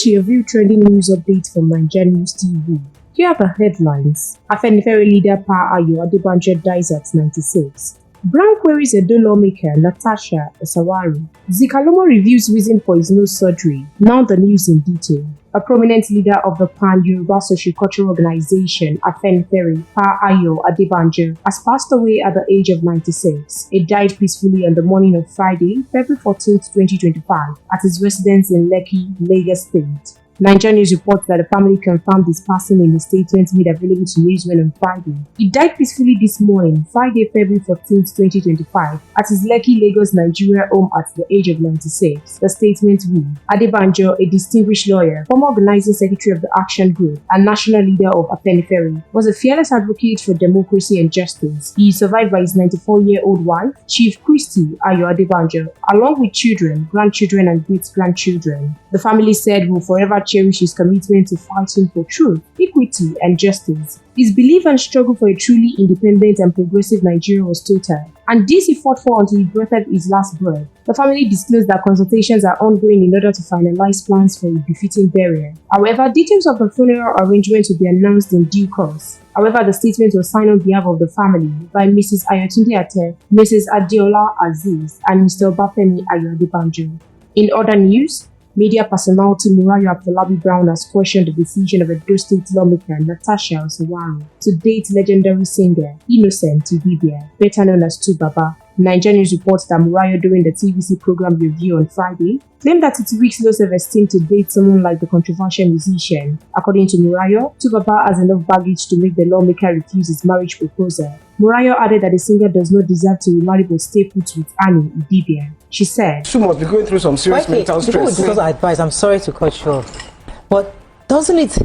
to your view trending news updates from NaijaNews TV. Here are the headlines. Afenifere leader Ayo Adebanjo dies at 96. Brown queries Edo lawmaker Natasha Esawari. Zikalomo reveals reason for his nose surgery. Now the news in detail. A prominent leader of the Pan-Yoruba Sociocultural Organization, Afenifere, Ayo Adebanjo, has passed away at the age of 96. He died peacefully on the morning of Friday, February 14, 2025, at his residence in Lekki, Lagos State. NaijaNews reports that the family confirmed his passing in a statement made available to Newsmen on Friday. He died peacefully this morning, Friday, February 14, 2025, at his Lekki, Lagos, Nigeria home at the age of 96. The statement read, Adebanjo, a distinguished lawyer, former organizing secretary of the Action Group, and national leader of Afenifere, was a fearless advocate for democracy and justice. He is survived by his 94-year-old wife, Chief Christy Ayo Adebanjo, along with children, grandchildren, and great-grandchildren. The family said will forever cherish his commitment to fighting for truth, equity, and justice. His belief and struggle for a truly independent and progressive Nigeria was total, and this he fought for until he breathed his last breath. The family disclosed that consultations are ongoing in order to finalize plans for a befitting burial. However, details of the funeral arrangements will be announced in due course. However, the statement was signed on behalf of the family by Mrs. Ayotunde Ate, Mrs. Adeola Aziz, and Mr. Obafemi Ayo Adebanjo. In other news, media personality Ayo Adebanjo has questioned the decision of Edo State lawmaker Natasha Esawari to date legendary singer Innocent Idibia, better known as Tubaba. NaijaNews reports that Ayo, during the TVC program Review on Friday, claimed that it reeks low self-esteem to date someone like the controversial musician. According to Ayo, Tubaba has enough baggage to make the lawmaker refuse his marriage proposal. Ayo added that the singer does not deserve to remarry but stay put with Annie Idibia. She said, "She must be going through some serious mental stress." Before we discuss advice, I'm sorry to cut you off, but doesn't it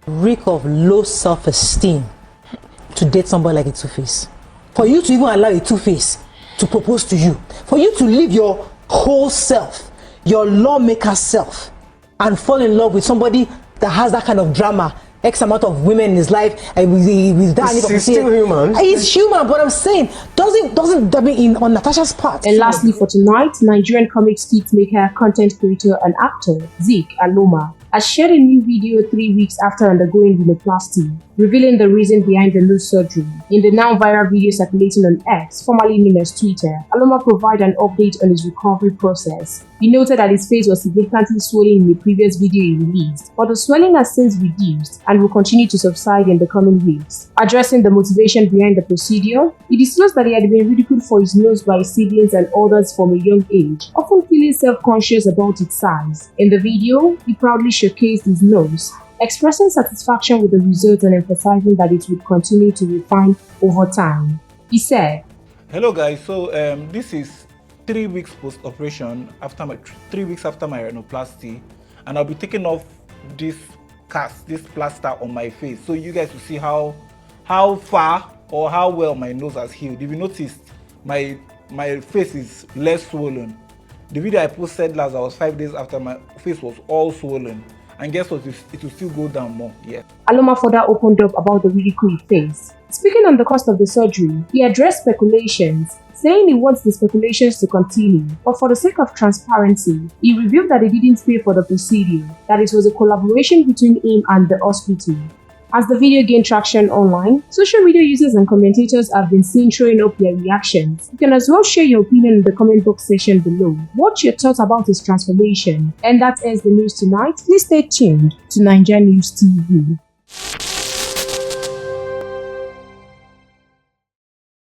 reek of low self-esteem to date somebody like a Two-Face? For you to even allow a Two-Face to propose to you, for you to leave your whole self, your lawmaker self, and fall in love with somebody that has that kind of drama, X amount of women in his life, and with that. He's still human. He's human, but I'm saying, doesn't that mean on Natasha's part? And lastly for tonight, Nigerian comic skit maker, content creator, and actor Zik Aloma has shared a new video 3 weeks after undergoing rhinoplasty, revealing the reason behind the nose surgery. In the now viral video circulating on X, formerly known as Twitter, Aloma provided an update on his recovery process. He noted that his face was significantly swollen in the previous video he released, but the swelling has since reduced and will continue to subside in the coming weeks. Addressing the motivation behind the procedure, he disclosed that he had been ridiculed for his nose by his siblings and others from a young age, often feeling self-conscious about its size. In the video, he proudly showcased his nose, expressing satisfaction with the result and emphasizing that it would continue to refine over time. He said, "Hello guys, so this is 3 weeks post-operation, after my 3 weeks after my rhinoplasty, and I'll be taking off this cast, this plaster on my face, so you guys will see how far or how well my nose has healed. If you noticed, my face is less swollen. The video I posted last, I was 5 days after my face was all swollen. And guess what? It will still go down more." Yeah. Aloma further opened up about the ridicule he faced. Speaking on the cost of the surgery, he addressed speculations, saying he wants the speculations to continue, but for the sake of transparency, he revealed that he didn't pay for the procedure, that it was a collaboration between him and the hospital. As the video gained traction online, social media users and commentators have been seen throwing up their reactions. You can as well share your opinion in the comment box section below. What's your thoughts about his transformation? And that ends the news tonight. Please stay tuned to NaijaNews TV.